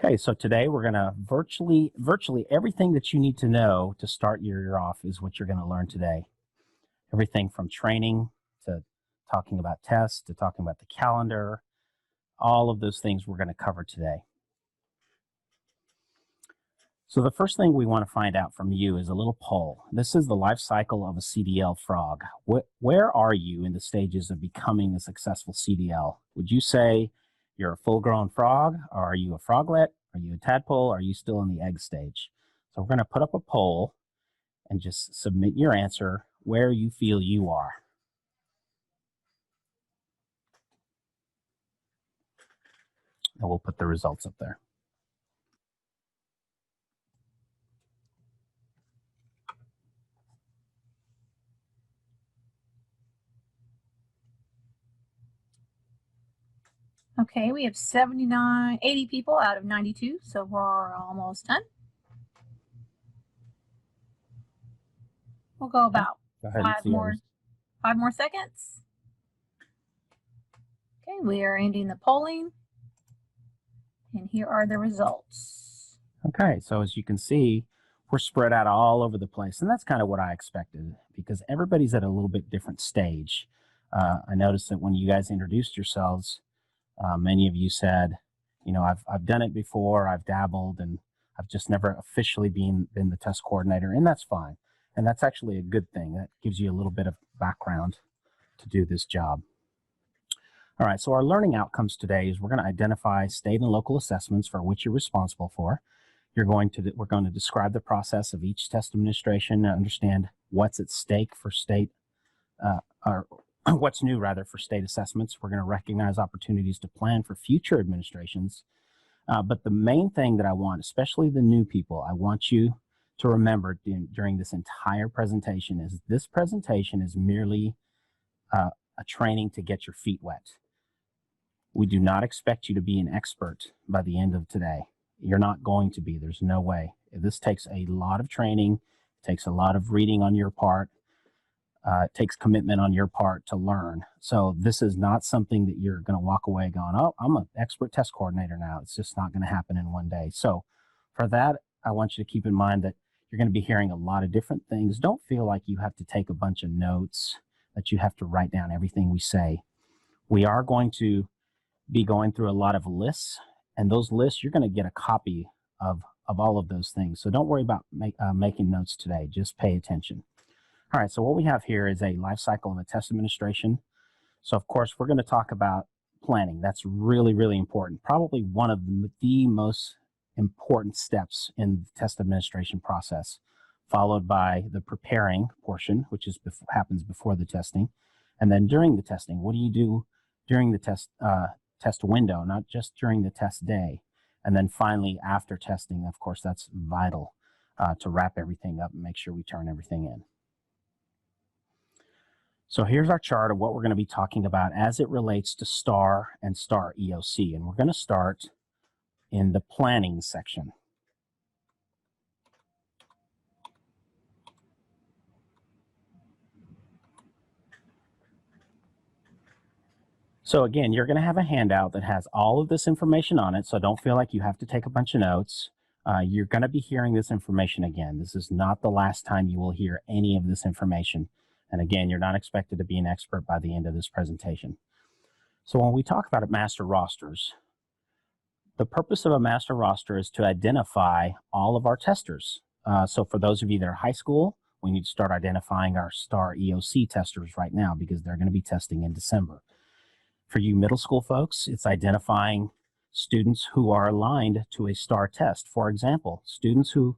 Okay, so today we're going to virtually everything that you need to know to start your year off is what you're going to learn today. Everything from training to talking about tests to talking about the calendar, all of those things we're going to cover today. So the first thing we want to find out from you is a little poll. This is the life cycle of a CDL frog. Where are you in the stages of becoming a successful CDL? Would you say you're a full-grown frog? Or are you a froglet? Are you a tadpole? Are you still in the egg stage? So we're going to put up a poll and just submit your answer where you feel you are. And we'll put the results up there. Okay, we have 80 people out of 92, so we're almost done. We'll go about five more seconds. Okay, we are ending the polling, and here are the results. Okay, so as you can see, we're spread out all over the place, and that's kind of what I expected because everybody's at a little bit different stage. I noticed that when you guys introduced yourselves, many of you said, you know, I've done it before, I've dabbled, and I've just never officially been the test coordinator, and that's fine. And that's actually a good thing. That gives you a little bit of background to do this job. All right, so our learning outcomes today is we're going to identify state and local assessments for which you're responsible for. We're going to describe the process of each test administration and understand what's at stake for state, or what's new rather for state assessments. We're going to recognize opportunities to plan for future administrations. But the main thing that I want, especially the new people, I want you to remember during this entire presentation is this presentation is merely a training to get your feet wet. We do not expect you to be an expert by the end of today. You're not going to be. There's no way. This takes a lot of training. It takes a lot of reading on your part. It takes commitment on your part to learn. So this is not something that you're going to walk away going, oh, I'm an expert test coordinator now. It's just not going to happen in one day. So for that, I want you to keep in mind that you're going to be hearing a lot of different things. Don't feel like you have to take a bunch of notes, that you have to write down everything we say. We are going to be going through a lot of lists, and those lists, you're going to get a copy of all of those things. So don't worry about making notes today. Just pay attention. All right, so what we have here is a life cycle of a test administration. So of course, we're going to talk about planning. That's really, really important. Probably one of the most important steps in the test administration process, followed by the preparing portion, which happens before the testing. And then during the testing, what do you do during the test window, not just during the test day? And then finally, after testing, of course, that's vital to wrap everything up and make sure we turn everything in. So here's our chart of what we're going to be talking about as it relates to STAR and STAR EOC. And we're going to start in the planning section. So again, you're going to have a handout that has all of this information on it, so don't feel like you have to take a bunch of notes. You're going to be hearing this information again. This is not the last time you will hear any of this information. And again, you're not expected to be an expert by the end of this presentation. So when we talk about master rosters, the purpose of a master roster is to identify all of our testers. So for those of you that are high school, we need to start identifying our STAR EOC testers right now because they're going to be testing in December. For you middle school folks, it's identifying students who are aligned to a STAR test. For example, students who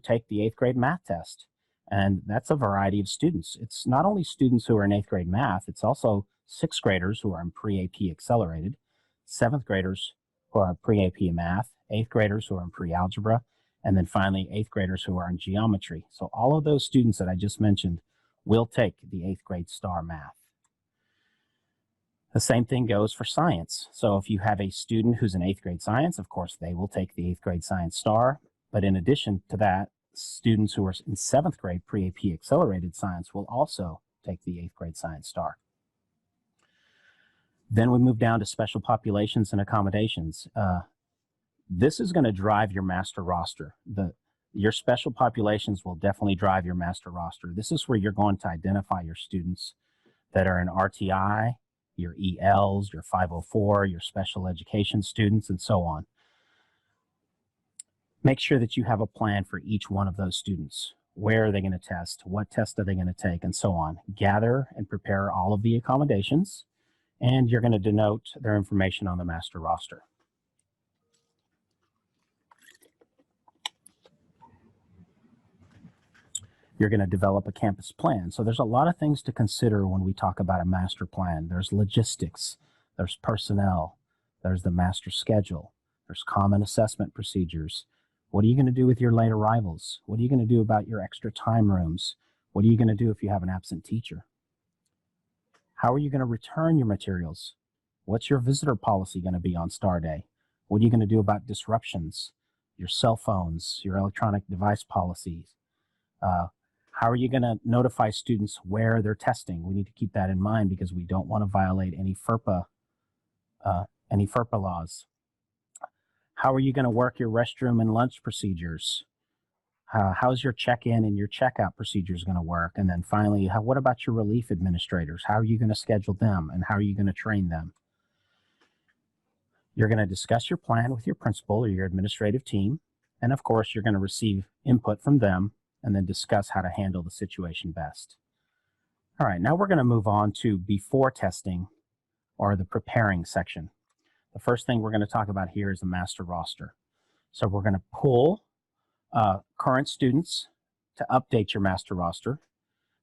take the 8th grade math test. And that's a variety of students. It's not only students who are in 8th grade math, it's also 6th graders who are in pre-AP accelerated, 7th graders who are in pre-AP math, 8th graders who are in pre-algebra, and then finally 8th graders who are in geometry. So all of those students that I just mentioned will take the 8th grade STAR math. The same thing goes for science. So if you have a student who's in 8th grade science, of course, they will take the 8th grade science STAR. But in addition to that, students who are in 7th grade pre-AP accelerated science will also take the 8th grade science STAR. Then we move down to special populations and accommodations. This is going to drive your master roster. Your special populations will definitely drive your master roster. This is where you're going to identify your students that are in RTI, your ELs, your 504, your special education students, and so on. Make sure that you have a plan for each one of those students. Where are they going to test? What test are they going to take? And so on. Gather and prepare all of the accommodations, and you're going to denote their information on the master roster. You're going to develop a campus plan. So there's a lot of things to consider when we talk about a master plan. There's logistics, there's personnel, there's the master schedule, there's common assessment procedures. What are you going to do with your late arrivals? What are you going to do about your extra time rooms? What are you going to do if you have an absent teacher? How are you going to return your materials? What's your visitor policy going to be on STAR Day? What are you going to do about disruptions? Your cell phones, your electronic device policies. How are you going to notify students where they're testing? We need to keep that in mind because we don't want to violate any FERPA laws. How are you going to work your restroom and lunch procedures? How's your check-in and your checkout procedures going to work? And then finally, what about your relief administrators? How are you going to schedule them and how are you going to train them? You're going to discuss your plan with your principal or your administrative team. And of course, you're going to receive input from them and then discuss how to handle the situation best. All right, now we're going to move on to before testing, or the preparing section. The first thing we're going to talk about here is a master roster. So we're going to pull current students to update your master roster.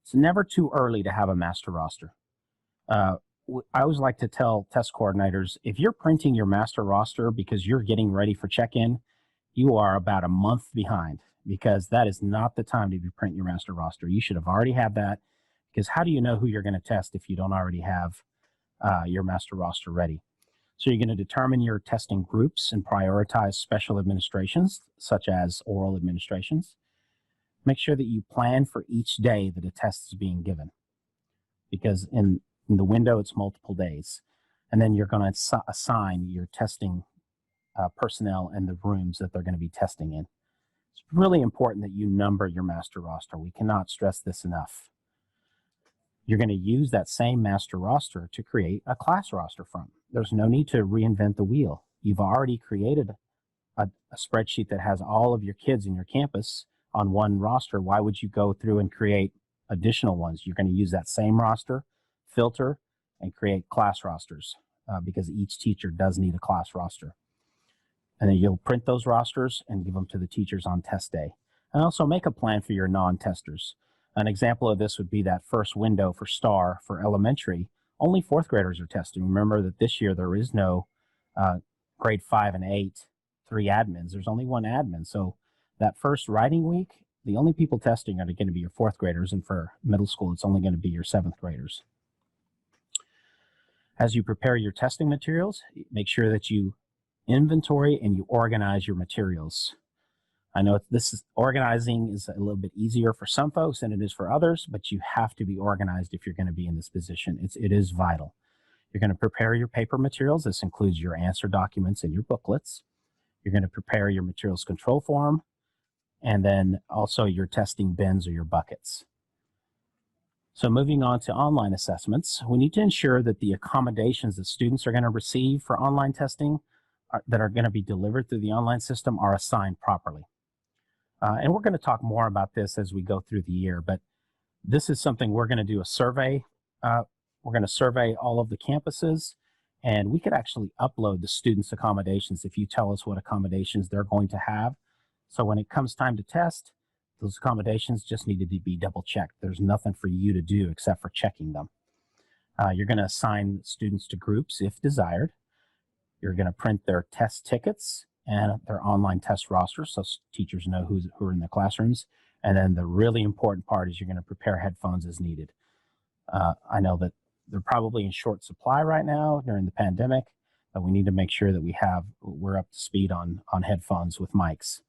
It's never too early to have a master roster. I always like to tell test coordinators, if you're printing your master roster because you're getting ready for check-in, you are about a month behind, because that is not the time to be printing your master roster. You should have already had that, because how do you know who you're going to test if you don't already have your master roster ready? So you're going to determine your testing groups and prioritize special administrations, such as oral administrations. Make sure that you plan for each day that a test is being given, because in the window, it's multiple days. And then you're going to assign your testing personnel and the rooms that they're going to be testing in. It's really important that you number your master roster. We cannot stress this enough. You're going to use that same master roster to create a class roster from. There's no need to reinvent the wheel. You've already created a spreadsheet that has all of your kids in your campus on one roster. Why would you go through and create additional ones? You're going to use that same roster, filter, and create class rosters because each teacher does need a class roster. And then you'll print those rosters and give them to the teachers on test day. And also make a plan for your non-testers. An example of this would be that first window for STAR for elementary. Only fourth graders are testing. Remember that this year there is no grade 5 and 8, 3 admins. There's only 1 admin. So that first writing week, the only people testing are going to be your fourth graders. And for middle school, it's only going to be your 7th graders. As you prepare your testing materials, make sure that you inventory and you organize your materials. I know organizing is a little bit easier for some folks than it is for others, but you have to be organized if you're going to be in this position. It is vital. You're going to prepare your paper materials. This includes your answer documents and your booklets. You're going to prepare your materials control form, and then also your testing bins or your buckets. So moving on to online assessments, we need to ensure that the accommodations that students are going to receive for online testing that are going to be delivered through the online system are assigned properly. And we're going to talk more about this as we go through the year, but this is something we're going to do a survey. We're going to survey all of the campuses, and we could actually upload the students' accommodations if you tell us what accommodations they're going to have. So when it comes time to test, those accommodations just need to be double checked. There's nothing for you to do except for checking them. You're going to assign students to groups if desired. You're going to print their test tickets and their online test roster so teachers know who are in the classrooms. And then the really important part is you're going to prepare headphones as needed. I know that they're probably in short supply right now during the pandemic, but we need to make sure that we're up to speed on headphones with mics.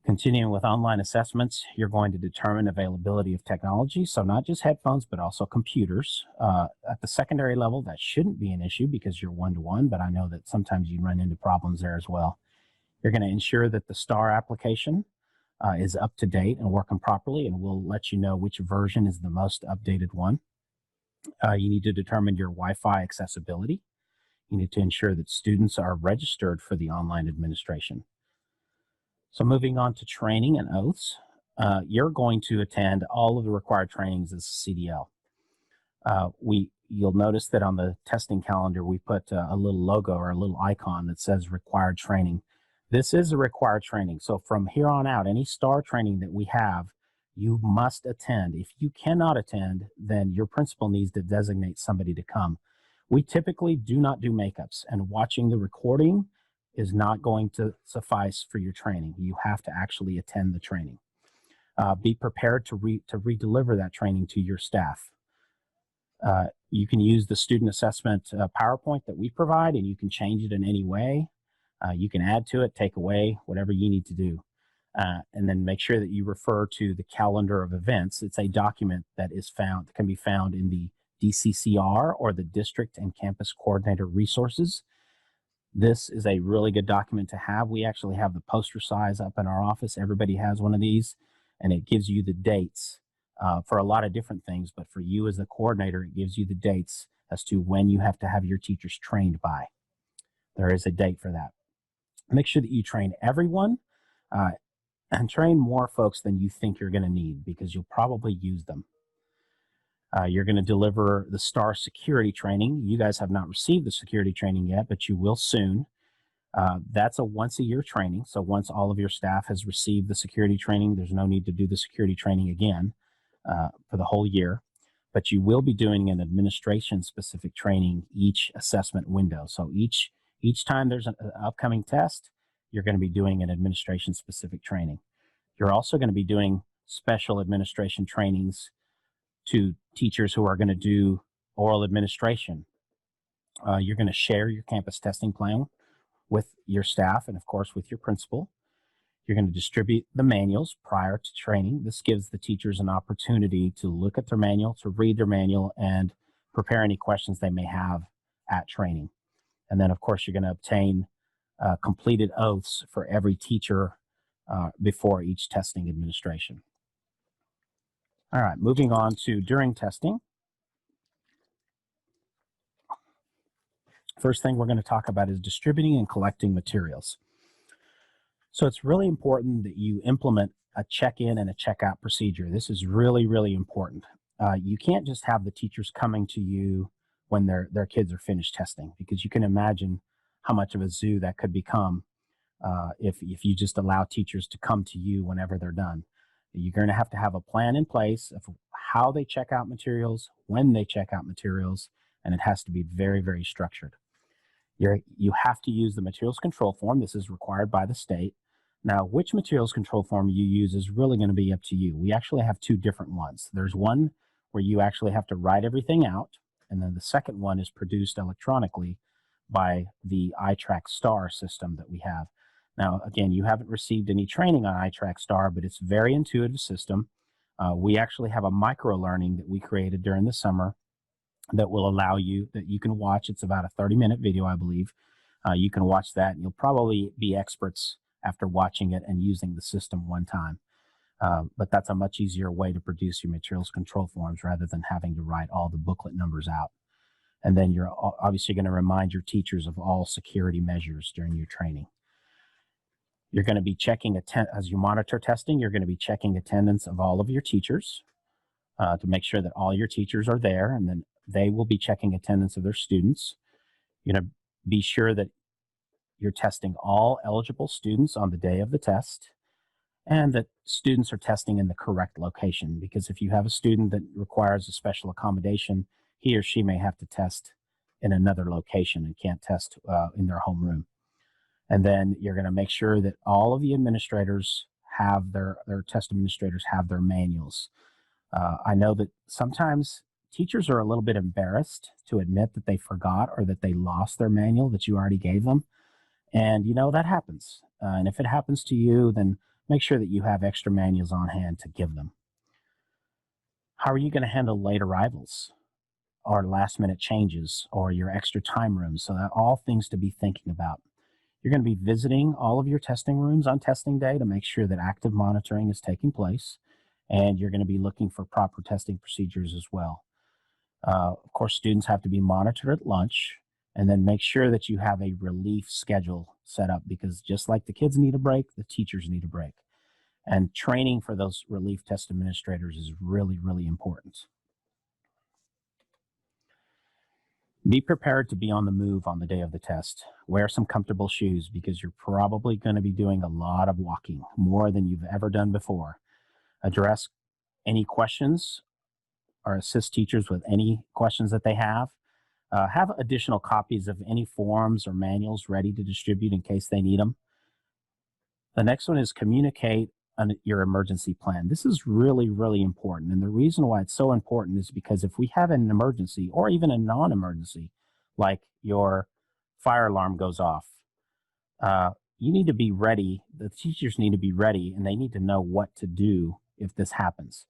Continuing with online assessments, you're going to determine availability of technology. So not just headphones, but also computers. At the secondary level, that shouldn't be an issue because you're one-to-one, but I know that sometimes you run into problems there as well. You're going to ensure that the STAR application is up to date and working properly, and we'll let you know which version is the most updated one. You need to determine your Wi-Fi accessibility. You need to ensure that students are registered for the online administration. So moving on to training and oaths, you're going to attend all of the required trainings as CDL. You'll notice that on the testing calendar, we put a little logo or a little icon that says required training. This is a required training. So from here on out, any STAR training that we have, you must attend. If you cannot attend, then your principal needs to designate somebody to come. We typically do not do makeups, and watching the recording is not going to suffice for your training. You have to actually attend the training. Be prepared to re-deliver that training to your staff. You can use the student assessment PowerPoint that we provide, and you can change it in any way. You can add to it, take away, whatever you need to do. And then make sure that you refer to the calendar of events. It's a document that can be found in the DCCR or the District and Campus Coordinator Resources. This is a really good document to have. We actually have the poster size up in our office. Everybody has one of these, and it gives you the dates for a lot of different things. But for you as the coordinator, it gives you the dates as to when you have to have your teachers trained by. There is a date for that. Make sure that you train everyone and train more folks than you think you're going to need, because you'll probably use them. You're going to deliver the STAR security training. You guys have not received the security training yet, but you will soon. That's a once-a-year training. So once all of your staff has received the security training, there's no need to do the security training again for the whole year. But you will be doing an administration-specific training each assessment window. So each time there's an upcoming test, you're going to be doing an administration-specific training. You're also going to be doing special administration trainings to teachers who are going to do oral administration. You're going to share your campus testing plan with your staff and, of course, with your principal. You're going to distribute the manuals prior to training. This gives the teachers an opportunity to look at their manual, to read their manual, and prepare any questions they may have at training. And then, of course, you're going to obtain completed oaths for every teacher before each testing administration. All right, moving on to during testing. First thing we're going to talk about is distributing and collecting materials. So it's really important that you implement a check-in and a check-out procedure. This is really, really important. You can't just have the teachers coming to you when their kids are finished testing, because you can imagine how much of a zoo that could become if you just allow teachers to come to you whenever they're done. You're going to have a plan in place of how they check out materials, when they check out materials, and it has to be very, very structured. You have to use the materials control form. This is required by the state. Now, which materials control form you use is really going to be up to you. We actually have two different ones. There's one where you actually have to write everything out, and then the second one is produced electronically by the iTrack STAR system that we have. Now, again, you haven't received any training on iTrack STAR, but it's a very intuitive system. We actually have a micro-learning that we created during the summer that will allow you, that you can watch. It's about a 30-minute video, I believe. You can watch that, and you'll probably be experts after watching it and using the system one time. But that's a much easier way to produce your materials control forms rather than having to write all the booklet numbers out. And then you're obviously going to remind your teachers of all security measures during your training. You're going to be checking, as you monitor testing, you're going to be checking attendance of all of your teachers to make sure that all your teachers are there, and then they will be checking attendance of their students. You're going to be sure that you're testing all eligible students on the day of the test, and that students are testing in the correct location, because if you have a student that requires a special accommodation, he or she may have to test in another location and can't test in their homeroom. And then you're going to make sure that all of the administrators have their test administrators have their manuals. I know that sometimes teachers are a little bit embarrassed to admit that they forgot or that they lost their manual that you already gave them. And, that happens. And if it happens to you, then make sure that you have extra manuals on hand to give them. How are you going to handle late arrivals or last minute changes or your extra time rooms? So that all things to be thinking about. You're going to be visiting all of your testing rooms on testing day to make sure that active monitoring is taking place. And you're going to be looking for proper testing procedures as well. Of course, students have to be monitored at lunch, and then make sure that you have a relief schedule set up, because just like the kids need a break, the teachers need a break. And training for those relief test administrators is really, really important. Be prepared to be on the move on the day of the test. Wear some comfortable shoes, because you're probably going to be doing a lot of walking, more than you've ever done before. Address any questions or assist teachers with any questions that they have. Have additional copies of any forms or manuals ready to distribute in case they need them. The next one is communicate your emergency plan. This is really, really important. And the reason why it's so important is because if we have an emergency or even a non-emergency, like your fire alarm goes off, you need to be ready. The teachers need to be ready, and they need to know what to do if this happens.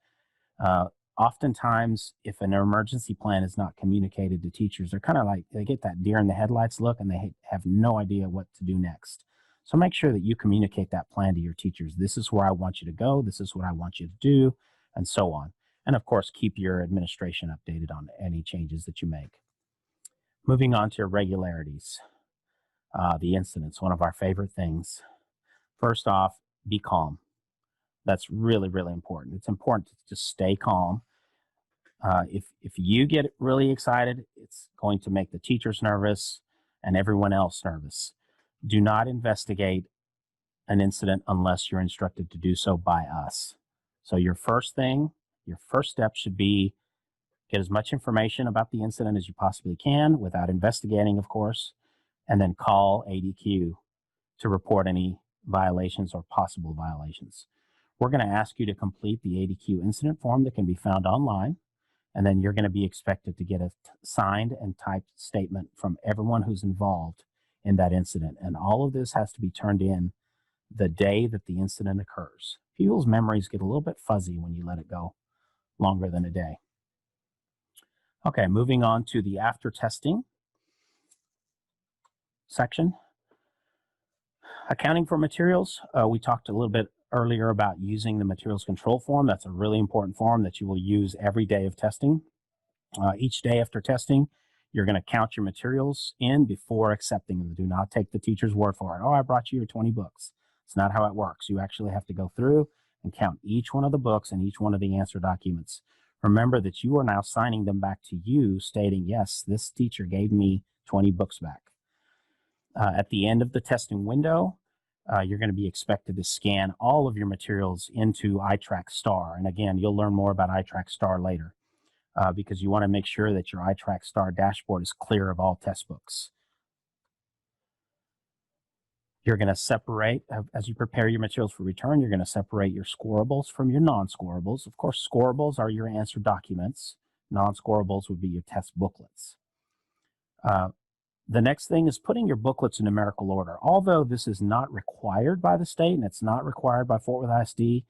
Oftentimes, if an emergency plan is not communicated to teachers, they're kind of like, they get that deer in the headlights look, and they have no idea what to do next. So make sure that you communicate that plan to your teachers. This is where I want you to go. This is what I want you to do, and so on. And of course, keep your administration updated on any changes that you make. Moving on to irregularities, the incidents, one of our favorite things. First off, be calm. That's really, really important. It's important to just stay calm. If you get really excited, it's going to make the teachers nervous and everyone else nervous. Do not investigate an incident unless you're instructed to do so by us. So your first step should be get as much information about the incident as you possibly can without investigating, of course, and then call ADQ to report any violations or possible violations. We're going to ask you to complete the ADQ incident form that can be found online, and then you're going to be expected to get a signed and typed statement from everyone who's involved in that incident. And all of this has to be turned in the day that the incident occurs. People's memories get a little bit fuzzy when you let it go longer than a day. Okay, moving on to the after testing section. Accounting for materials. We talked a little bit earlier about using the materials control form. That's a really important form that you will use every day of testing. Each day after testing, you're going to count your materials in before accepting them. Do not take the teacher's word for it. Oh, I brought you your 20 books. It's not how it works. You actually have to go through and count each one of the books and each one of the answer documents. Remember that you are now signing them back to you, stating, yes, this teacher gave me 20 books back. At the end of the testing window, you're going to be expected to scan all of your materials into iTrack Star. And again, you'll learn more about iTrack Star later, because you want to make sure that your iTrack Star dashboard is clear of all test books. You're going to separate, as you prepare your materials for return, you're going to separate your scorables from your non-scorables. Of course, scorables are your answer documents. Non-scorables would be your test booklets. The next thing is putting your booklets in numerical order. Although this is not required by the state and it's not required by Fort Worth ISD,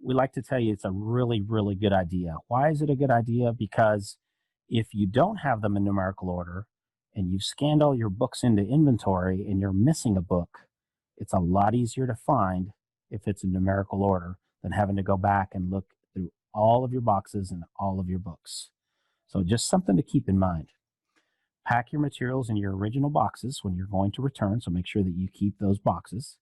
we like to tell you it's a really, really good idea. Why is it a good idea? Because if you don't have them in numerical order and you've scanned all your books into inventory and you're missing a book, it's a lot easier to find if it's in numerical order than having to go back and look through all of your boxes and all of your books. So just something to keep in mind. Pack your materials in your original boxes when you're going to return, so make sure that you keep those boxes.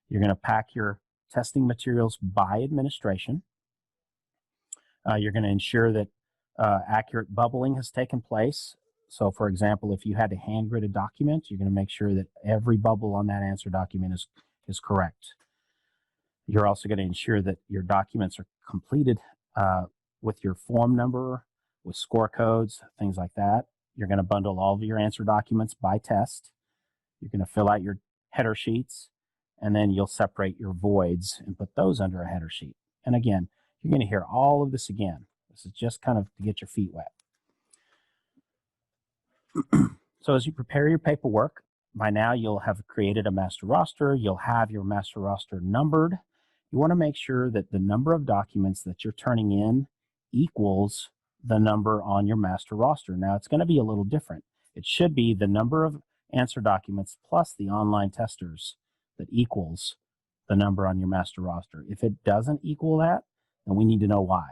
You're going to pack your testing materials by administration. You're going to ensure that accurate bubbling has taken place. So, for example, if you had to hand grid a document, you're going to make sure that every bubble on that answer document is correct. You're also going to ensure that your documents are completed with your form number, with score codes, things like that. You're going to bundle all of your answer documents by test. You're going to fill out your header sheets, and then you'll separate your voids and put those under a header sheet. And again, you're going to hear all of this again. This is just kind of to get your feet wet. So as you prepare your paperwork, by now you'll have created a master roster. You'll have your master roster numbered. You want to make sure that the number of documents that you're turning in equals the number on your master roster. Now, it's going to be a little different. It should be the number of answer documents plus the online testers that equals the number on your master roster. If it doesn't equal that, then we need to know why.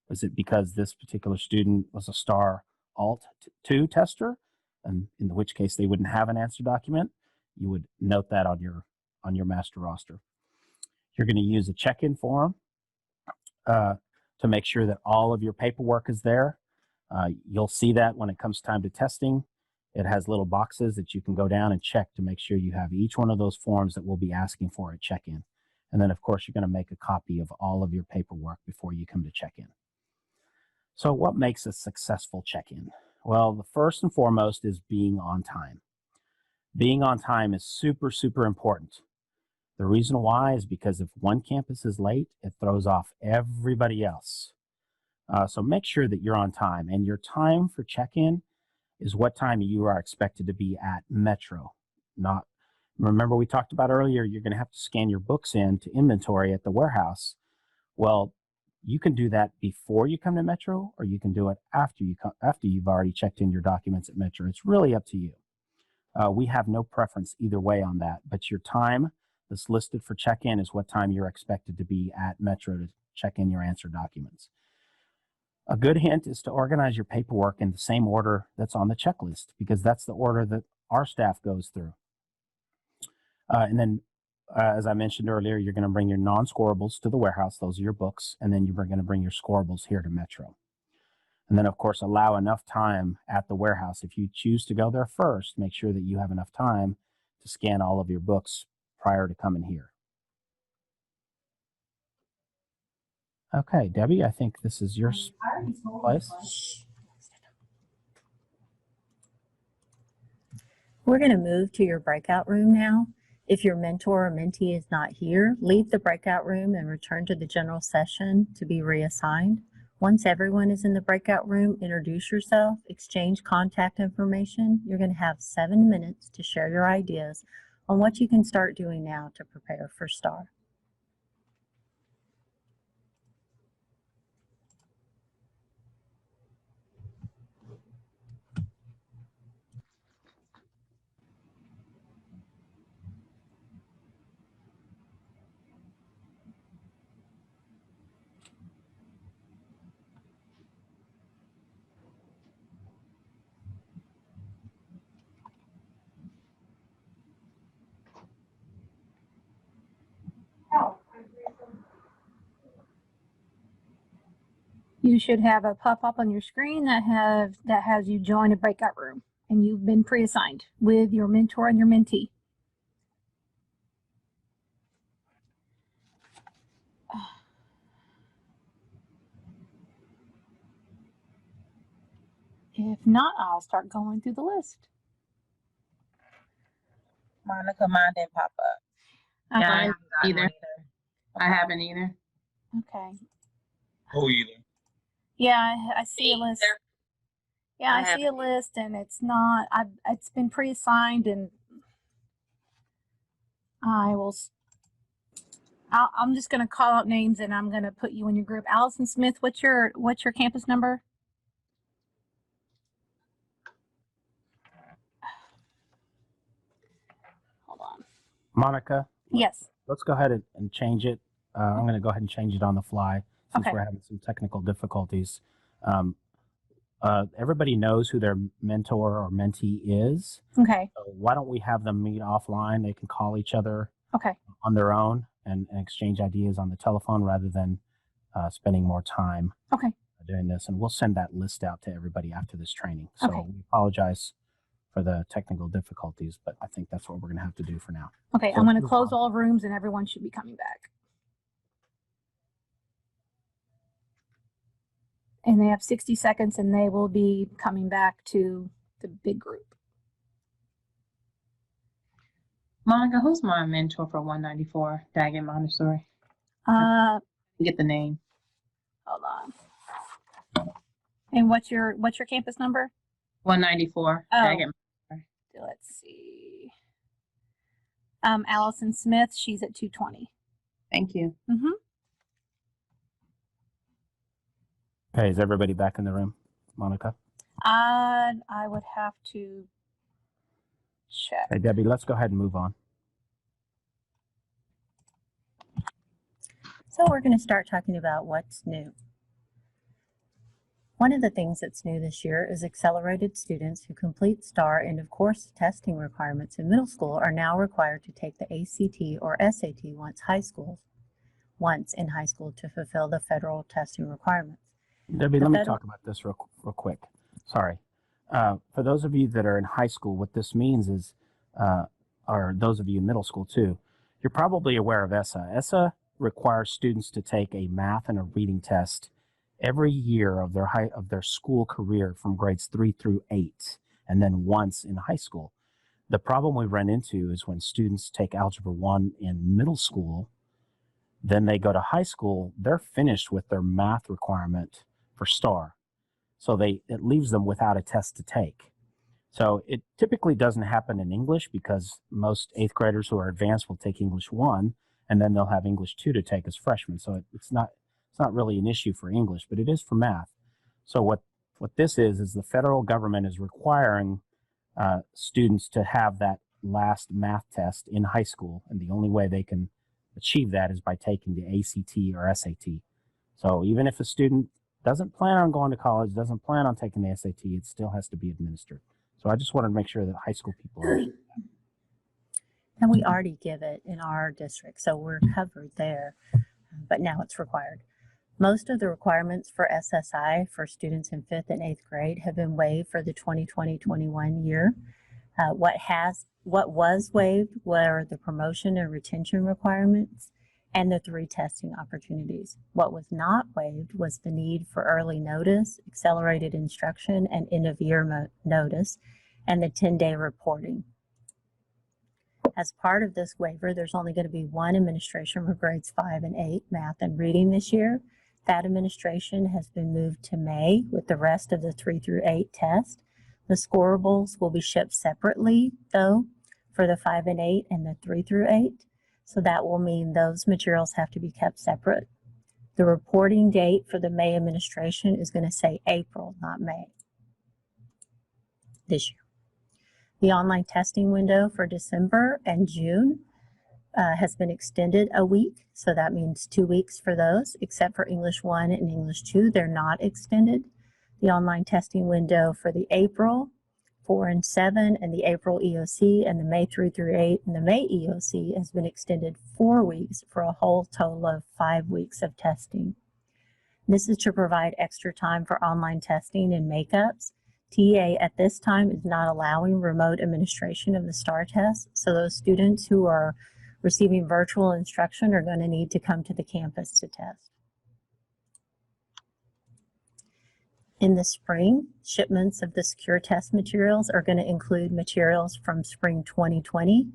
Is it because this particular student was a star alt 2 tester, and in which case they wouldn't have an answer document? You would note that on your master roster. You're going to use a check-in form to make sure that all of your paperwork is there. You'll see that when it comes time to testing. It has little boxes that you can go down and check to make sure you have each one of those forms that we'll be asking for at check-in. And then, of course, you're going to make a copy of all of your paperwork before you come to check-in. So what makes a successful check-in? Well, the first and foremost is being on time. Being on time is super, super important. The reason why is because if one campus is late, it throws off everybody else. So make sure that you're on time, and your time for check-in is what time you are expected to be at Metro. Remember we talked about earlier, you're going to have to scan your books in to inventory at the warehouse. Well, you can do that before you come to Metro, or you can do it after you've already checked in your documents at Metro. It's really up to you. We have no preference either way on that, but your time that's listed for check-in is what time you're expected to be at Metro to check in your answer documents. A good hint is to organize your paperwork in the same order that's on the checklist, because that's the order that our staff goes through. And then, as I mentioned earlier, you're going to bring your non-scorables to the warehouse. Those are your books. And then you're going to bring your scorables here to Metro. And then, of course, allow enough time at the warehouse. If you choose to go there first, make sure that you have enough time to scan all of your books prior to coming here. Okay, Debbie, I think this is your place. We're going to move to your breakout room now. If your mentor or mentee is not here, leave the breakout room and return to the general session to be reassigned. Once everyone is in the breakout room, introduce yourself, exchange contact information. You're going to have 7 minutes to share your ideas on what you can start doing now to prepare for STAR. You should have a pop-up on your screen that has you join a breakout room, and you've been pre-assigned with your mentor and your mentee. If not, I'll start going through the list. Monica, mine didn't pop up. Yeah, I Okay. haven't gotten one either. I haven't either. Okay. Who either? Yeah, I see a list. Either. Yeah, I I see a list, and it's not. It's been pre-assigned, and I'm just going to call out names, and I'm going to put you in your group. Allison Smith, what's your campus number? Hold on. Monica, Yes. let's go ahead and change it. I'm going to go ahead and change it on the fly since Okay. we're having some technical difficulties. Everybody knows who their mentor or mentee is. Okay. So why don't we have them meet offline? They can call each other Okay. on their own and exchange ideas on the telephone rather than spending more time Okay. doing this. And we'll send that list out to everybody after this training. So Okay. we apologize for the technical difficulties, but I think that's what we're going to have to do for now. Okay. So I'm going to move close on. all rooms, and everyone should be coming back. And they have 60 seconds, and they will be coming back to the big group. Monica, who's my mentor for 194 Daggett Montessori? Get the name. Hold on. And what's your campus number? 194 Oh. Daggett. Let's see. Allison Smith, she's at 220. Thank you. Mm-hmm. Okay, is everybody back in the room? Monica? I would have to check. Hey, Debbie, let's go ahead and move on. So we're going to start talking about what's new. One of the things that's new this year is accelerated students who complete STAR end of course testing requirements in middle school are now required to take the ACT or SAT once in high school to fulfill the federal testing requirements. Debbie, let me talk about this real quick. Sorry. For those of you that are in high school, what this means is, or those of you in middle school too, you're probably aware of ESSA. ESSA requires students to take a math and a reading test every year of their school career from grades 3 through 8, and then once in high school. The problem we run into is when students take Algebra 1 in middle school, then they go to high school, they're finished with their math requirement for STAR. So it leaves them without a test to take. So it typically doesn't happen in English because most 8th graders who are advanced will take English 1, and then they'll have English 2 to take as freshmen. So it's not really an issue for English, but it is for math. So what this is the federal government is requiring students to have that last math test in high school, and the only way they can achieve that is by taking the ACT or SAT. So even if a student doesn't plan on going to college, doesn't plan on taking the SAT, it still has to be administered. So I just wanted to make sure that high school people understand that. And we already give it in our district, so we're covered there, but now it's required. Most of the requirements for SSI for students in 5th and 8th grade have been waived for the 2020-21 year. What was waived were the promotion and retention requirements and the 3 testing opportunities. What was not waived was the need for early notice, accelerated instruction, and end of year notice, and the 10-day reporting. As part of this waiver, there's only going to be one administration for grades 5 and 8, math and reading this year. That administration has been moved to May with the rest of the 3 through 8 tests. The scorables will be shipped separately, though, for the 5 and 8 and the 3 through 8. So that will mean those materials have to be kept separate. The reporting date for the May administration is going to say April, not May, this year. The online testing window for December and June has been extended a week. So that means 2 weeks for those, except for English 1 and English 2. They're not extended. The online testing window for the April 4 and 7 and the April EOC and the May 3 through 8 and the May EOC has been extended 4 weeks for a whole total of 5 weeks of testing. This is to provide extra time for online testing and makeups. TA at this time is not allowing remote administration of the STAR test, so those students who are receiving virtual instruction are going to need to come to the campus to test. In the spring, shipments of the secure test materials are going to include materials from spring 2020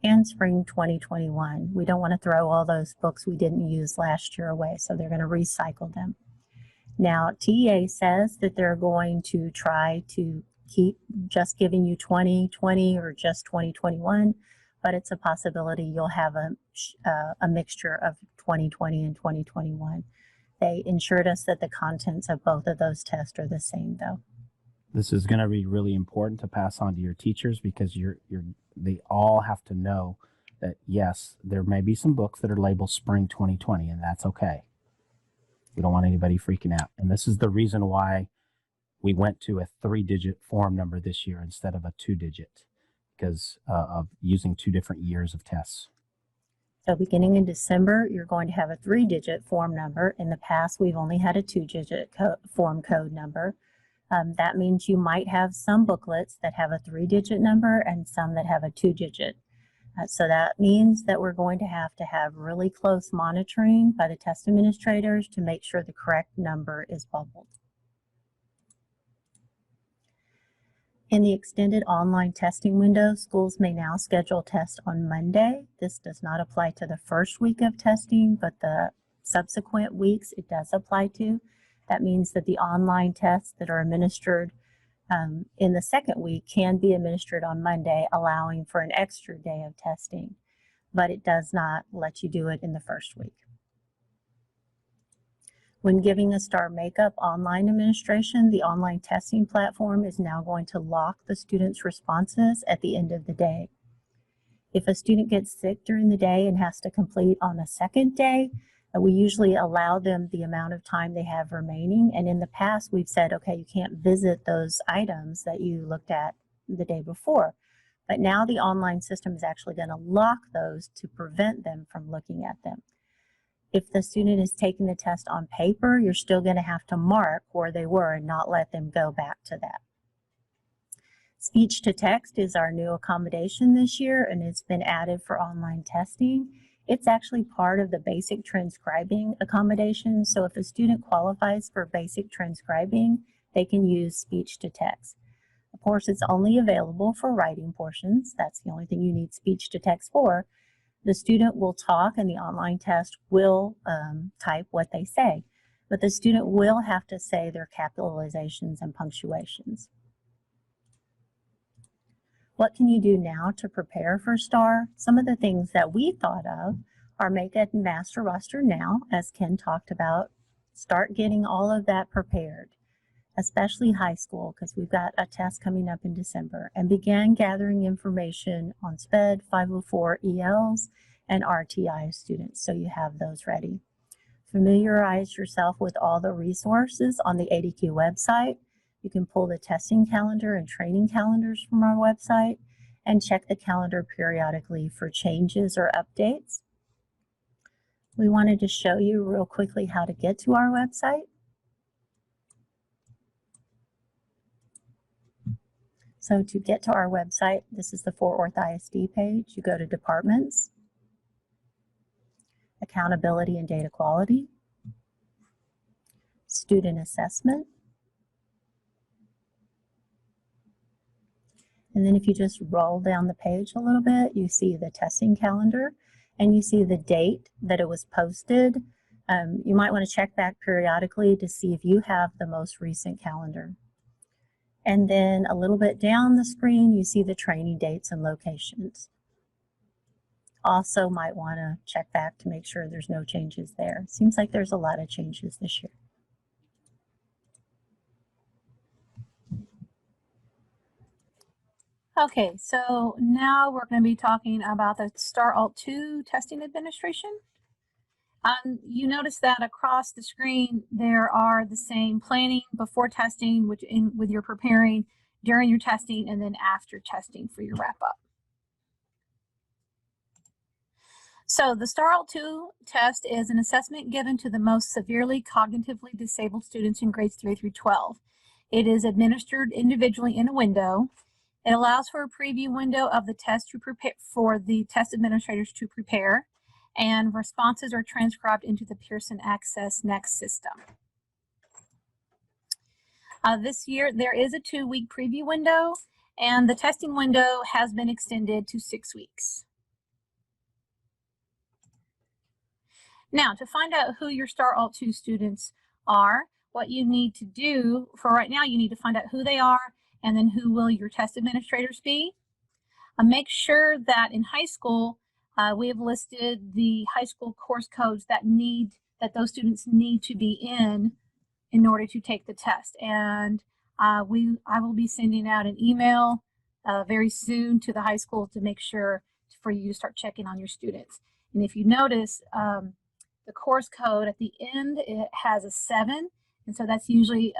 and spring 2021. We don't want to throw all those books we didn't use last year away, so they're going to recycle them. Now, TA says that they're going to try to keep just giving you 2020 or just 2021, but it's a possibility you'll have a mixture of 2020 and 2021. They ensured us that the contents of both of those tests are the same, though. This is going to be really important to pass on to your teachers because they all have to know that, yes, there may be some books that are labeled spring 2020, and that's okay. We don't want anybody freaking out. And this is the reason why we went to a 3-digit form number this year instead of a 2-digit because of using 2 different years of tests. So beginning in December, you're going to have a 3-digit form number. In the past, we've only had a 2-digit form code number. That means you might have some booklets that have a 3-digit number and some that have a 2-digit. So that means that we're going to have really close monitoring by the test administrators to make sure the correct number is bubbled. In the extended online testing window, schools may now schedule tests on Monday. This does not apply to the first week of testing, but the subsequent weeks it does apply to. That means that the online tests that are administered in the second week can be administered on Monday, allowing for an extra day of testing. but it does not let you do it in the first week. When giving a STAR Makeup online administration, the online testing platform is now going to lock the student's responses at the end of the day. If a student gets sick during the day and has to complete on the second day, we usually allow them the amount of time they have remaining. And in the past, we've said, okay, you can't visit those items that you looked at the day before. But now the online system is actually going to lock those to prevent them from looking at them. If the student is taking the test on paper, you're still going to have to mark where they were and not let them go back to that. Speech to text is our new accommodation this year, and it's been added for online testing. It's actually part of the basic transcribing accommodation. So if a student qualifies for basic transcribing, they can use speech to text. Of course, it's only available for writing portions. That's the only thing you need speech to text for. The student will talk and the online test will type what they say, but the student will have to say their capitalizations and punctuations. What can you do now to prepare for STAR? Some of the things that we thought of are make a master roster now, as Ken talked about. Start getting all of that prepared, especially high school, because we've got a test coming up in December, and begin gathering information on SPED, 504 ELs, and RTI students, so you have those ready. Familiarize yourself with all the resources on the ADQ website. You can pull the testing calendar and training calendars from our website and check the calendar periodically for changes or updates. We wanted to show you real quickly how to get to our website. So to get to our website, this is the Fort Worth ISD page. You go to Departments, Accountability and Data Quality, Student Assessment, and then if you just roll down the page a little bit, you see the testing calendar and you see the date that it was posted. You might want to check back periodically to see if you have the most recent calendar. And then a little bit down the screen, you see the training dates and locations. Also might want to check back to make sure there's no changes there. Seems like there's a lot of changes this year. Okay, so now we're going to be talking about the STAR Alt 2 testing administration. You notice that across the screen there are the same planning before testing, with your preparing, during your testing, and then after testing for your wrap up. So the STAR Alt 2 test is an assessment given to the most severely cognitively disabled students in grades 3 through 12. It is administered individually in a window. It allows for a preview window of the test to prepare for the test administrators to prepare, and responses are transcribed into the Pearson Access Next system. This year there is a 2-week preview window, and the testing window has been extended to 6 weeks. Now, to find out who your STAR Alt 2 students are, what you need to do for right now, you need to find out who they are and then who will your test administrators be. Make sure that in high school, we have listed the high school course codes that those students need to be in order to take the test. And I will be sending out an email very soon to the high school to make sure for you to start checking on your students. And if you notice, the course code at the end, it has a 7. And so that's usually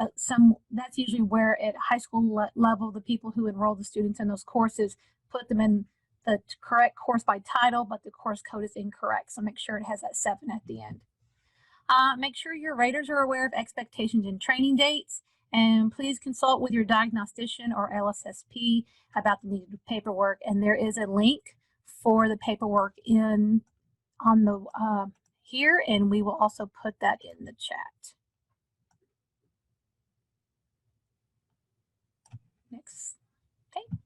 where at high school level, the people who enroll the students in those courses put them in the correct course by title, but the course code is incorrect. So make sure it has that 7 at the end. Make sure your raters are aware of expectations and training dates, and please consult with your diagnostician or LSSP about the needed paperwork. And there is a link for the paperwork on the here, and we will also put that in the chat. Next. Okay.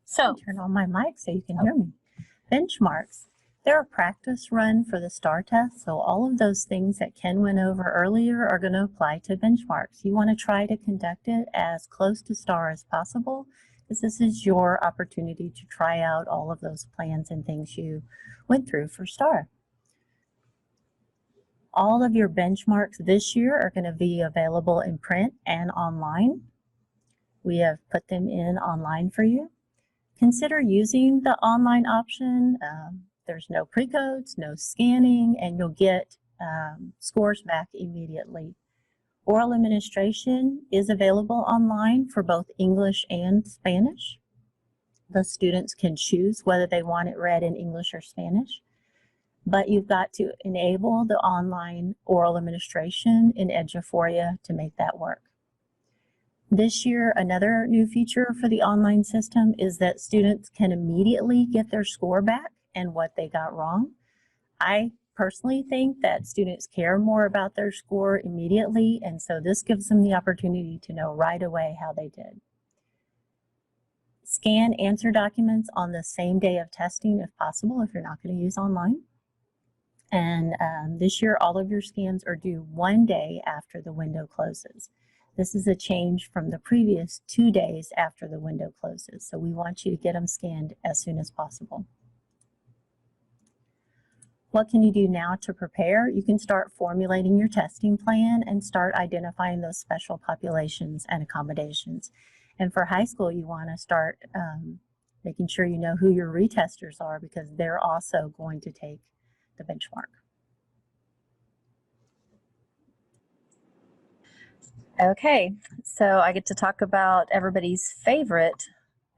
So Turn on my mic so you can hear me. Benchmarks. They're a practice run for the STAR test, so all of those things that Ken went over earlier are going to apply to benchmarks. You want to try to conduct it as close to STAR as possible, because this is your opportunity to try out all of those plans and things you went through for STAR. All of your benchmarks this year are going to be available in print and online. We have put them in online for you. Consider using the online option. There's no pre-codes, no scanning, and you'll get scores back immediately. Oral administration is available online for both English and Spanish. The students can choose whether they want it read in English or Spanish, but you've got to enable the online oral administration in Eduphoria to make that work. This year, another new feature for the online system is that students can immediately get their score back and what they got wrong. I personally think that students care more about their score immediately, and so this gives them the opportunity to know right away how they did. Scan answer documents on the same day of testing if possible, if you're not going to use online. And this year, all of your scans are due 1 day after the window closes. This is a change from the previous 2 days after the window closes. So we want you to get them scanned as soon as possible. What can you do now to prepare? You can start formulating your testing plan and start identifying those special populations and accommodations. And for high school, you want to start making sure you know who your retesters are, because they're also going to take the benchmark. Okay, so I get to talk about everybody's favorite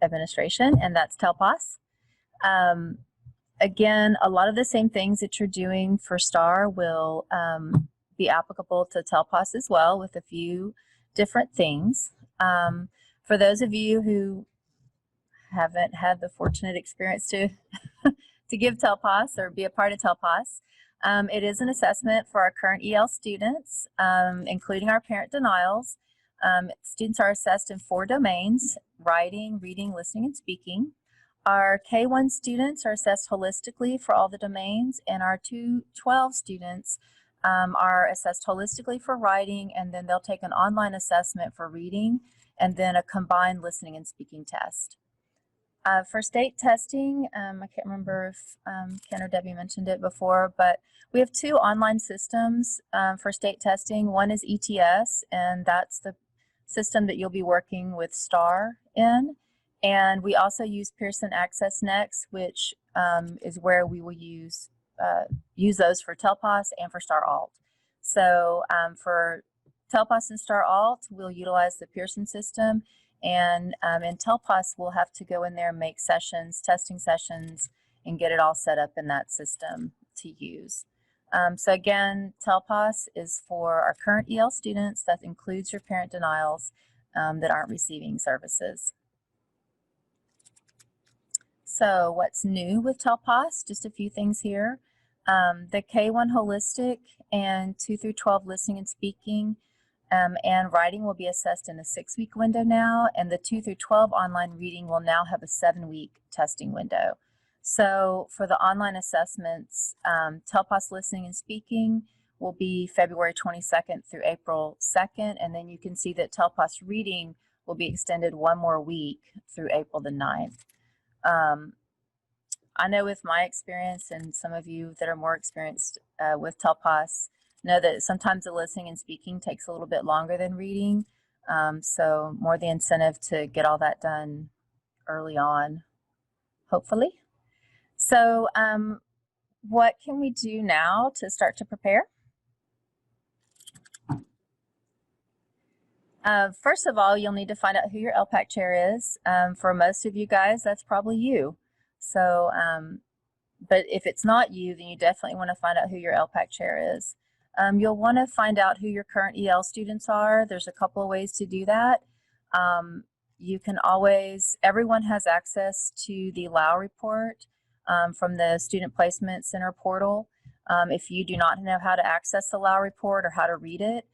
administration, and that's TELPAS. Again, a lot of the same things that you're doing for STAR will be applicable to TELPAS as well, with a few different things. For those of you who haven't had the fortunate experience to to give TELPAS or be a part of TELPAS, it is an assessment for our current EL students, including our parent denials. Students are assessed in 4 domains: writing, reading, listening, and speaking. Our K1 students are assessed holistically for all the domains, and our 212 students are assessed holistically for writing, and then they'll take an online assessment for reading, and then a combined listening and speaking test. For state testing, I can't remember if Ken or Debbie mentioned it before, but we have 2 online systems for state testing. One is ETS, and that's the system that you'll be working with STAR in. And we also use Pearson Access Next, which is where we will use those for TELPAS and for STAR Alt. So for TELPAS and STAR Alt, we'll utilize the Pearson system. And in TELPAS, we'll have to go in there and make sessions, testing sessions, and get it all set up in that system to use. So again, TELPAS is for our current EL students. That includes your parent denials that aren't receiving services. So what's new with TELPAS? Just a few things here. The K1 holistic and 2 through 12 listening and speaking and writing will be assessed in a 6-week window now, and the 2 through 12 online reading will now have a 7-week testing window. So for the online assessments, TELPAS listening and speaking will be February 22nd through April 2nd, and then you can see that TELPAS reading will be extended 1 more week through April the 9th. I know with my experience, and some of you that are more experienced with TELPAS know that sometimes the listening and speaking takes a little bit longer than reading. So more the incentive to get all that done early on, hopefully. So what can we do now to start to prepare? First of all, you'll need to find out who your LPAC chair is. For most of you guys, that's probably you. So, but if it's not you, then you definitely want to find out who your LPAC chair is. You'll want to find out who your current EL students are. There's a couple of ways to do that. You can always, everyone has access to the LAO report from the Student Placement Center portal. If you do not know how to access the LAO report or how to read it,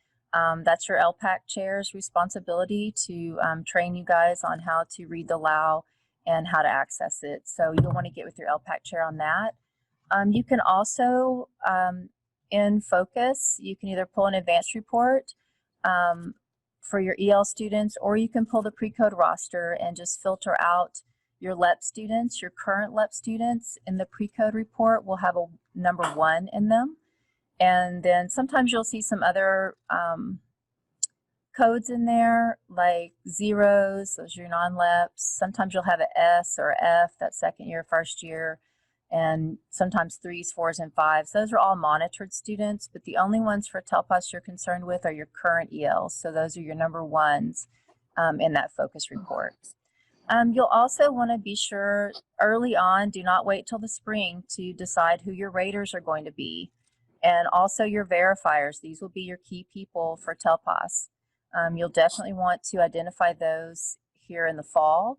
that's your LPAC chair's responsibility to train you guys on how to read the LAO and how to access it. So you'll want to get with your LPAC chair on that. You can also, in Focus, you can either pull an advanced report for your EL students, or you can pull the pre-code roster and just filter out your LEP students. Your current LEP students in the pre-code report will have a number 1 in them. And then sometimes you'll see some other codes in there, like zeros, those are your non-LEPs. Sometimes you'll have an S or F, that's second year, first year, and sometimes 3s, 4s, and 5s. Those are all monitored students, but the only ones for TELPAS you're concerned with are your current ELs. So those are your number 1s in that focus report. You'll also want to be sure early on, do not wait till the spring to decide who your raters are going to be. And also your verifiers. These will be your key people for TELPAS. You'll definitely want to identify those here in the fall.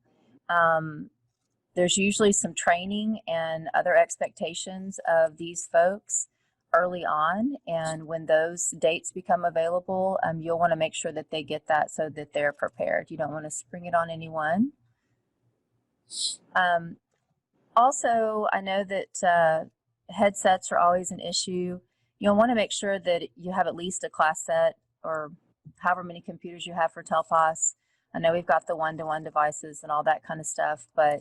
There's usually some training and other expectations of these folks early on. And when those dates become available, you'll want to make sure that they get that so that they're prepared. You don't want to spring it on anyone. Also, I know that headsets are always an issue. You'll want to make sure that you have at least a class set or however many computers you have for TELPAS. I know we've got the one-to-one devices and all that kind of stuff, but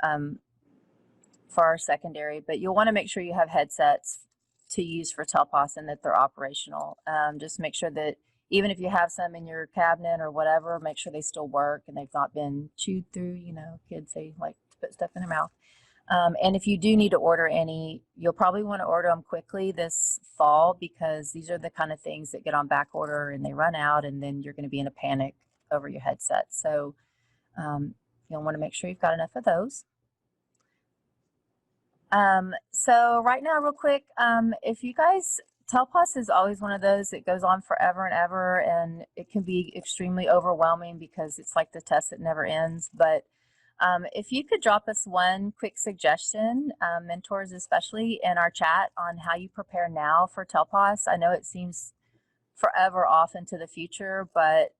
for our secondary, but you'll want to make sure you have headsets to use for TELPAS and that they're operational. Just make sure that even if you have some in your cabinet or whatever, make sure they still work and they've not been chewed through. You know, kids, they like to put stuff in their mouth. And if you do need to order any, you'll probably want to order them quickly this fall, because these are the kind of things that get on back order and they run out, and then you're going to be in a panic over your headset. So you'll want to make sure you've got enough of those. So right now, real quick, if you guys, TELPAS is always one of those that goes on forever and ever, and it can be extremely overwhelming because it's like the test that never ends. But if you could drop us one quick suggestion, mentors especially, in our chat on how you prepare now for TELPAS. I know it seems forever off into the future, but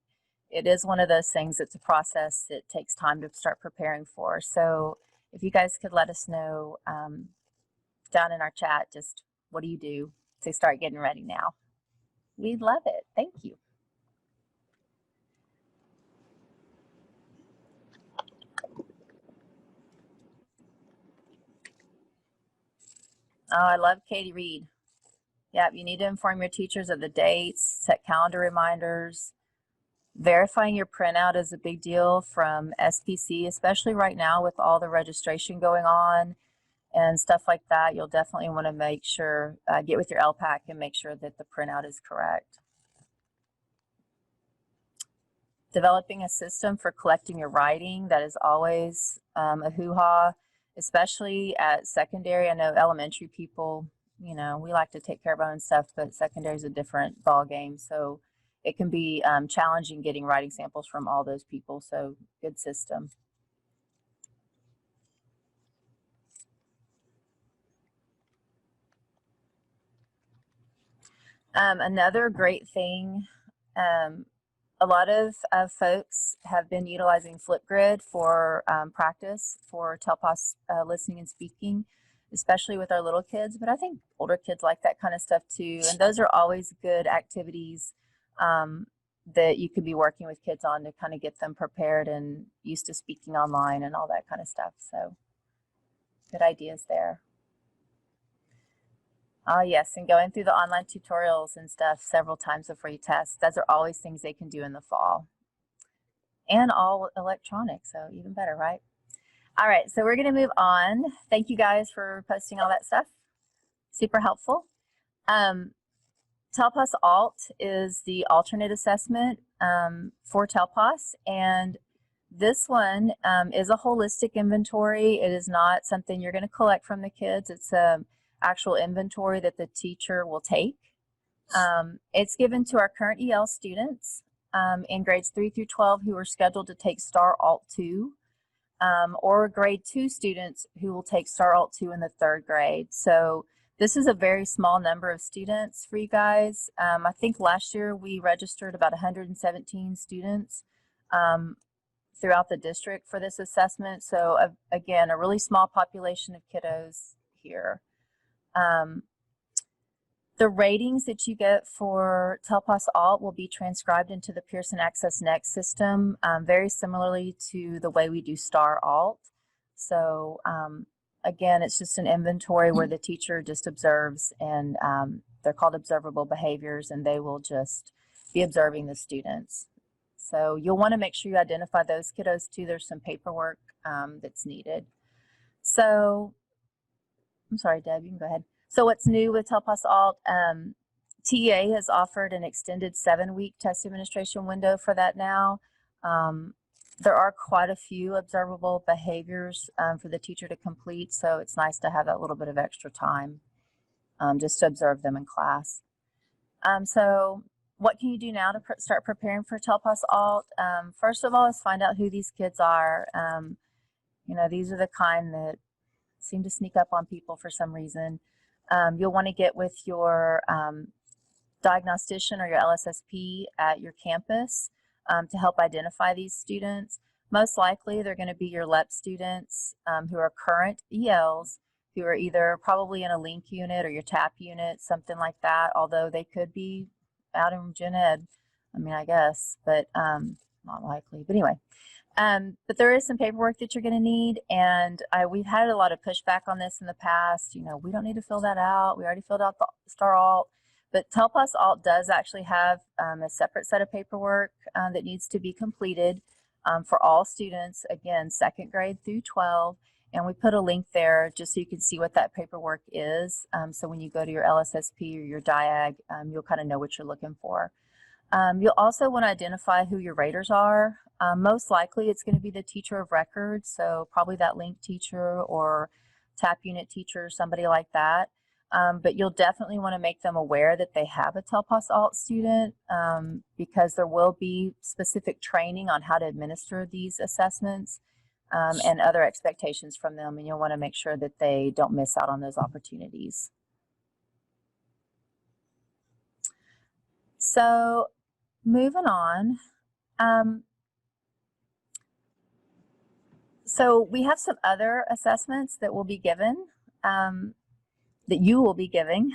it is one of those things that's a process that takes time to start preparing for. So if you guys could let us know down in our chat, just what do you do to start getting ready now? We'd love it. Thank you. Oh, I love Katie Reed. Yeah, you need to inform your teachers of the dates, set calendar reminders. Verifying your printout is a big deal from SPC, especially right now with all the registration going on and stuff like that. You'll definitely want to make sure, get with your LPAC and make sure that the printout is correct. Developing a system for collecting your writing, that is always a hoo-ha, especially at secondary. I know elementary people, you know, we like to take care of our own stuff, but secondary is a different ball game. So it can be challenging getting writing samples from all those people. So good system. Another great thing, a lot of folks have been utilizing Flipgrid for practice for TELPAS listening and speaking, especially with our little kids, but I think older kids like that kind of stuff too. And those are always good activities that you could be working with kids on to kind of get them prepared and used to speaking online and all that kind of stuff. So good ideas there. Oh yes, and going through the online tutorials and stuff several times before you test. Those are always things they can do in the fall. And all electronic, so even better, right? All right, so we're gonna move on. Thank you guys for posting all that stuff. Super helpful. TELPAS Alt is the alternate assessment for TELPAS, and this one is a holistic inventory. It is not something you're gonna collect from the kids. It's a actual inventory that the teacher will take. It's given to our current EL students in grades 3 through 12 who are scheduled to take STAR Alt 2, or grade 2 students who will take STAR Alt 2 in the 3rd grade. So this is a very small number of students for you guys. I think last year we registered about 117 students throughout the district for this assessment. So again, a really small population of kiddos here. The ratings that you get for TELPAS Alt will be transcribed into the Pearson Access Next system, very similarly to the way we do STAR Alt. So again, it's just an inventory where the teacher just observes, and they're called observable behaviors, and they will just be observing the students. So you'll want to make sure you identify those kiddos too. There's some paperwork that's needed. So, I'm sorry, Deb, you can go ahead. So what's new with TELPAS Alt? TEA has offered an extended 7-week test administration window for that now. There are quite a few observable behaviors for the teacher to complete, so it's nice to have that little bit of extra time just to observe them in class. So what can you do now to start preparing for TELPAS Alt? First of all is find out who these kids are. You know, these are the kind that seem to sneak up on people for some reason. You'll want to get with your diagnostician or your LSSP at your campus to help identify these students. Most likely they're going to be your LEP students who are current ELs, who are either probably in a link unit or your TAP unit, something like that, although they could be out in gen ed, I mean, I guess, but not likely. But anyway, but there is some paperwork that you're going to need, and we've had a lot of pushback on this in the past. You know, we don't need to fill that out. We already filled out the STAR Alt, but TELPAS Alt does actually have a separate set of paperwork that needs to be completed for all students, again, 2nd grade through 12. And we put a link there just so you can see what that paperwork is. So when you go to your LSSP or your DIAG, you'll kind of know what you're looking for. You'll also want to identify who your raters are. Most likely it's going to be the teacher of record, so probably that link teacher or TAP unit teacher, somebody like that. But you'll definitely want to make them aware that they have a TELPAS Alt student because there will be specific training on how to administer these assessments and other expectations from them, and you'll want to make sure that they don't miss out on those opportunities. So moving on, so we have some other assessments that will be given, that you will be giving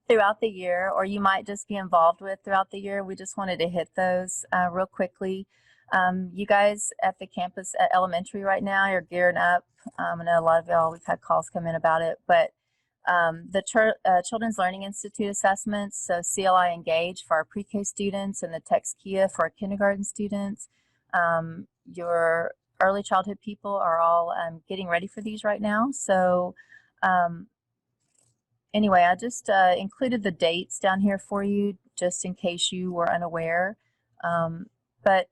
throughout the year, or you might just be involved with throughout the year. We just wanted to hit those real quickly. You guys at the campus at elementary right now, you're gearing up. I know a lot of y'all, we've had calls come in about it, but the Children's Learning Institute assessments, so CLI Engage for our pre-K students and the TextKia for our kindergarten students. Your early childhood people are all getting ready for these right now. So anyway, I just included the dates down here for you just in case you were unaware. But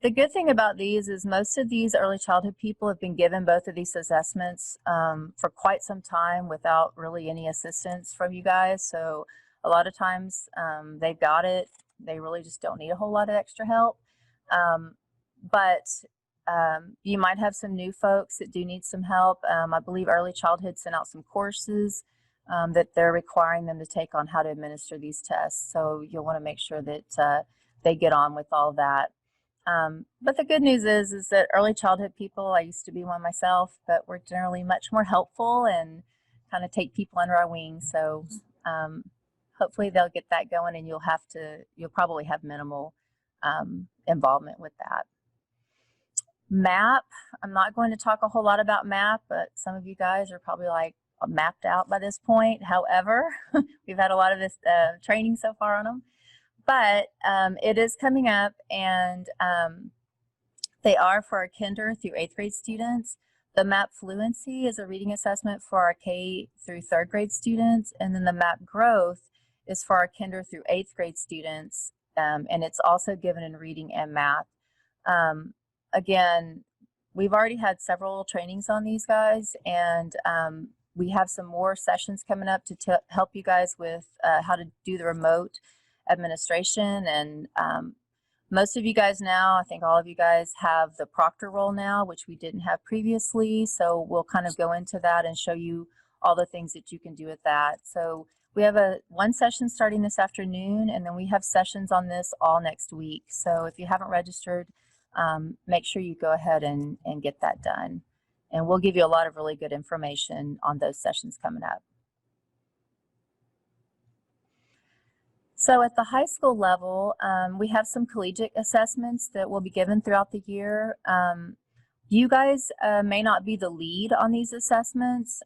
the good thing about these is most of these early childhood people have been given both of these assessments for quite some time without really any assistance from you guys. So a lot of times they've got it. They really just don't need a whole lot of extra help. But you might have some new folks that do need some help. I believe Early Childhood sent out some courses that they're requiring them to take on how to administer these tests. So you'll want to make sure that they get on with all that. But the good news is that early childhood people, I used to be one myself, but we're generally much more helpful and kind of take people under our wing. So hopefully they'll get that going, and you'll probably have minimal involvement with that. MAP, I'm not going to talk a whole lot about MAP, but some of you guys are probably like mapped out by this point. However, we've had a lot of this training so far on them. But it is coming up, and they are for our kinder through 8th grade students. The MAP Fluency is a reading assessment for our K through 3rd grade students, and then the MAP Growth is for our kinder through 8th grade students, and it's also given in reading and math. Again, we've already had several trainings on these guys, and we have some more sessions coming up to help you guys with how to do the remote administration. And most of you guys now, I think all of you guys have the proctor role now, which we didn't have previously. So we'll kind of go into that and show you all the things that you can do with that. So we have one session starting this afternoon, and then we have sessions on this all next week. So if you haven't registered, make sure you go ahead and get that done. And we'll give you a lot of really good information on those sessions coming up. So at the high school level, we have some collegiate assessments that will be given throughout the year. You guys may not be the lead on these assessments.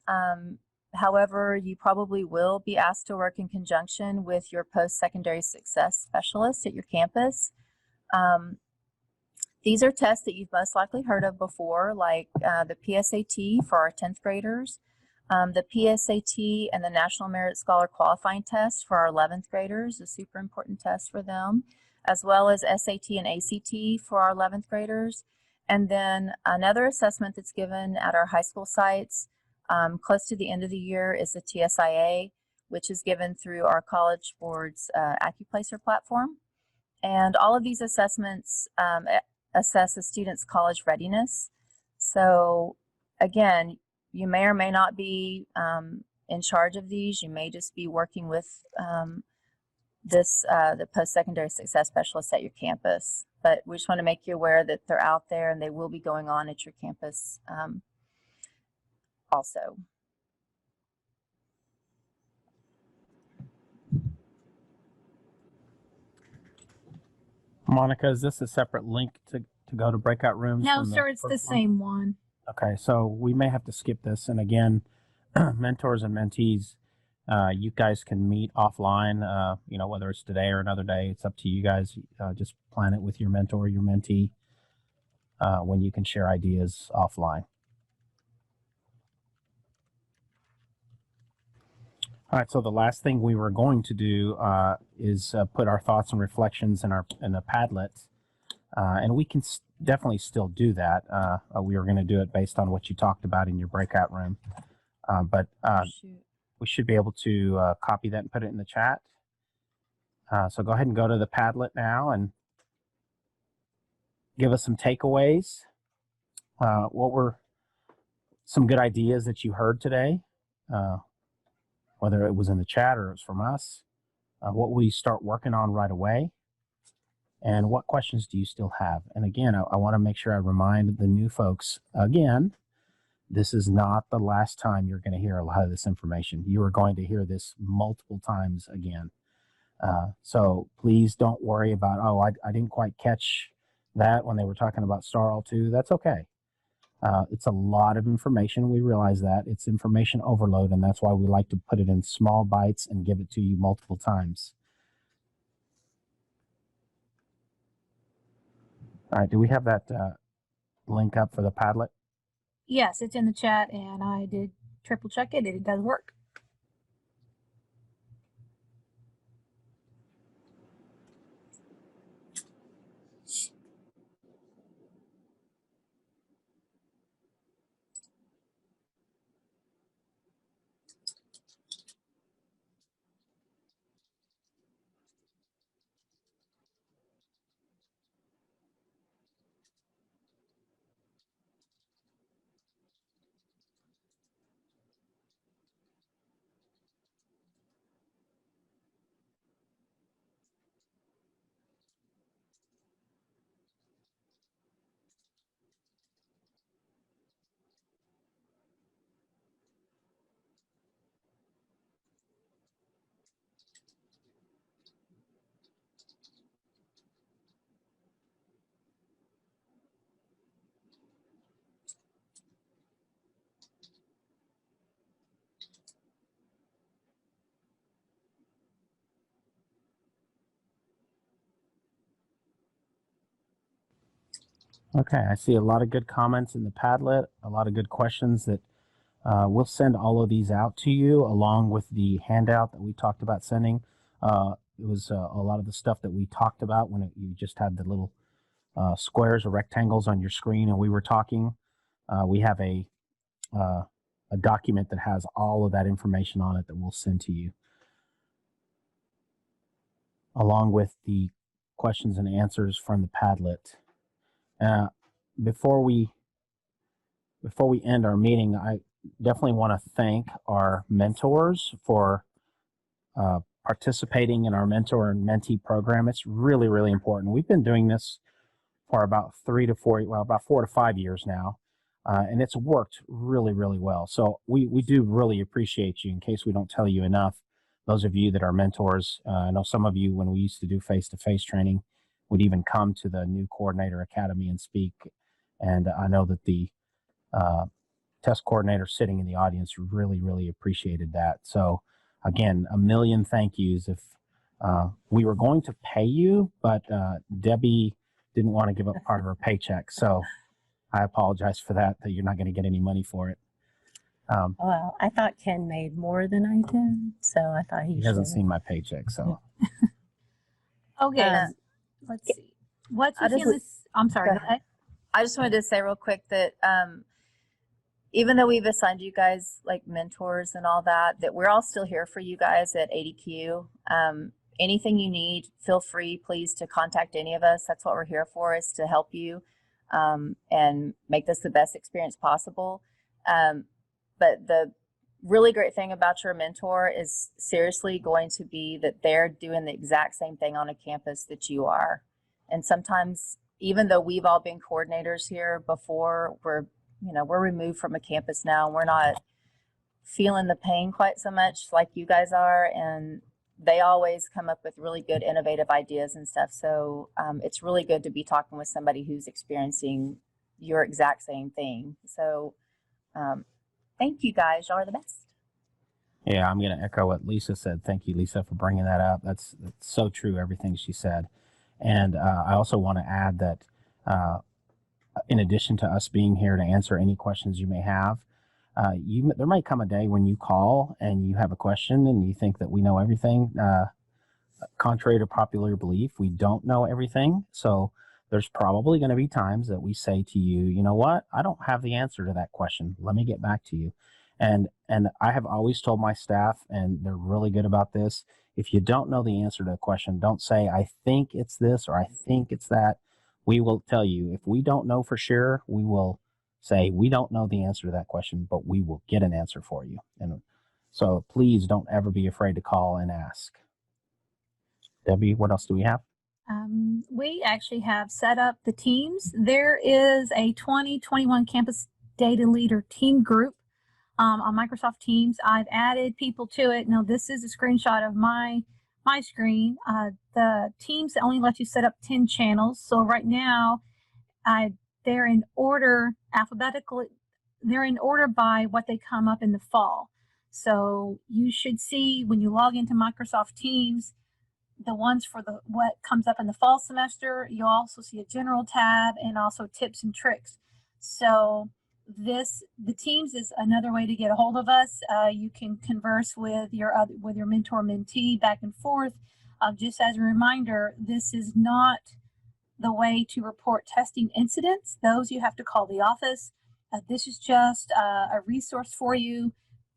However, you probably will be asked to work in conjunction with your post-secondary success specialist at your campus. These are tests that you've most likely heard of before, like the PSAT for our 10th graders, the PSAT and the National Merit Scholar Qualifying Test for our 11th graders, a super important test for them, as well as SAT and ACT for our 11th graders. And then another assessment that's given at our high school sites close to the end of the year is the TSIA, which is given through our College Board's AccuPlacer platform. And all of these assessments assess a student's college readiness. So again, you may or may not be in charge of these. You may just be working with the post-secondary success specialist at your campus. But we just want to make you aware that they're out there and they will be going on at your campus also. Monica, is this a separate link to go to breakout rooms? No, sir, it's the same one. Okay, so we may have to skip this. And again, mentors and mentees, you guys can meet offline, you know, whether it's today or another day. It's up to you guys. Just plan it with your mentor or your mentee when you can share ideas offline. All right, so the last thing we were going to do is put our thoughts and reflections in a Padlet, and we can definitely still do that. We were going to do it based on what you talked about in your breakout room, but we should be able to copy that and put it in the chat. So go ahead and go to the Padlet now and give us some takeaways. What were some good ideas that you heard today? Whether it was in the chat or it was from us, what will you start working on right away? And what questions do you still have? And again, I want to make sure I remind the new folks, again, this is not the last time you're going to hear a lot of this information. You are going to hear this multiple times again. So please don't worry about, oh, I didn't quite catch that when they were talking about Star All2. That's okay. It's a lot of information. We realize that. It's information overload, and that's why we like to put it in small bites and give it to you multiple times. All right, do we have that link up for the Padlet? Yes, it's in the chat, and I did triple check it. It does work. Okay, I see a lot of good comments in the Padlet, a lot of good questions that we'll send all of these out to you along with the handout that we talked about sending. It was a lot of the stuff that we talked about when you just had the little squares or rectangles on your screen and we were talking. We have a document that has all of that information on it that we'll send to you, along with the questions and answers from the Padlet. Before we end our meeting, I definitely want to thank our mentors for participating in our mentor and mentee program. It's really, really important. We've been doing this for about 4 to 5 years now, and it's worked really, really well. So we do really appreciate you. In case we don't tell you enough, those of you that are mentors, I know some of you, when we used to do face-to-face training, would even come to the new coordinator academy and speak. And I know that the test coordinator sitting in the audience really, really appreciated that. So again, a million thank yous. If we were going to pay you, but Debbie didn't want to give up part of her paycheck. So I apologize for that you're not going to get any money for it. Well, I thought Ken made more than I did, so I thought He he hasn't should. seen my paycheck, so. Okay, let's see. What's I just- within this? I'm sorry. Go Go ahead. I just wanted to say real quick that even though we've assigned you guys like mentors and all that, that we're all still here for you guys at ADQ. Anything you need, feel free, please, to contact any of us. That's what we're here for, is to help you and make this the best experience possible. But the really great thing about your mentor is seriously going to be that they're doing the exact same thing on a campus that you are. And sometimes, even though we've all been coordinators here before, we're removed from a campus now, and we're not feeling the pain quite so much like you guys are. And they always come up with really good, innovative ideas and stuff. So it's really good to be talking with somebody who's experiencing your exact same thing. So thank you guys. Y'all are the best. Yeah, I'm going to echo what Lisa said. Thank you, Lisa, for bringing that up. That's so true, everything she said. And I also want to add that in addition to us being here to answer any questions you may have, there might come a day when you call and you have a question and you think that we know everything. Contrary to popular belief, we don't know everything. So there's probably going to be times that we say to you, you know what, I don't have the answer to that question. Let me get back to you. And I have always told my staff, and they're really good about this, if you don't know the answer to a question, don't say, I think it's this or I think it's that. We will tell you. If we don't know for sure, we will say, we don't know the answer to that question, but we will get an answer for you. And so please don't ever be afraid to call and ask. Debbie, what else do we have? We actually have set up the teams. There is a 2021 Campus Data Leader team group on Microsoft Teams. I've added people to it. Now, this is a screenshot of my screen. The Teams only let you set up 10 channels. So right now, they're in order alphabetically. They're in order by what they come up in the fall. So you should see when you log into Microsoft Teams, the ones for what comes up in the fall semester. You'll also see a general tab and also tips and tricks. So the Teams is another way to get a hold of us. You can converse with your mentor mentee back and forth. Just as a reminder, this is not the way to report testing incidents. Those you have to call the office. This is just a resource for you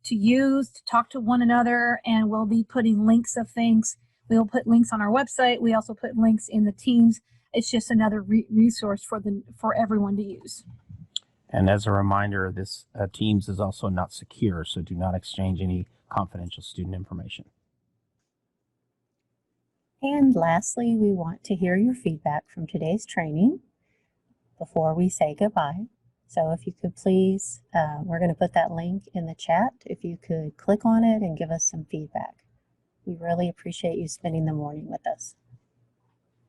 to use, to talk to one another, and we'll be putting links of things. We'll put links on our website. We also put links in the Teams. It's just another resource for everyone to use. And as a reminder, this Teams is also not secure, so do not exchange any confidential student information. And lastly, we want to hear your feedback from today's training before we say goodbye. So if you could please, we're going to put that link in the chat. If you could click on it and give us some feedback. We really appreciate you spending the morning with us.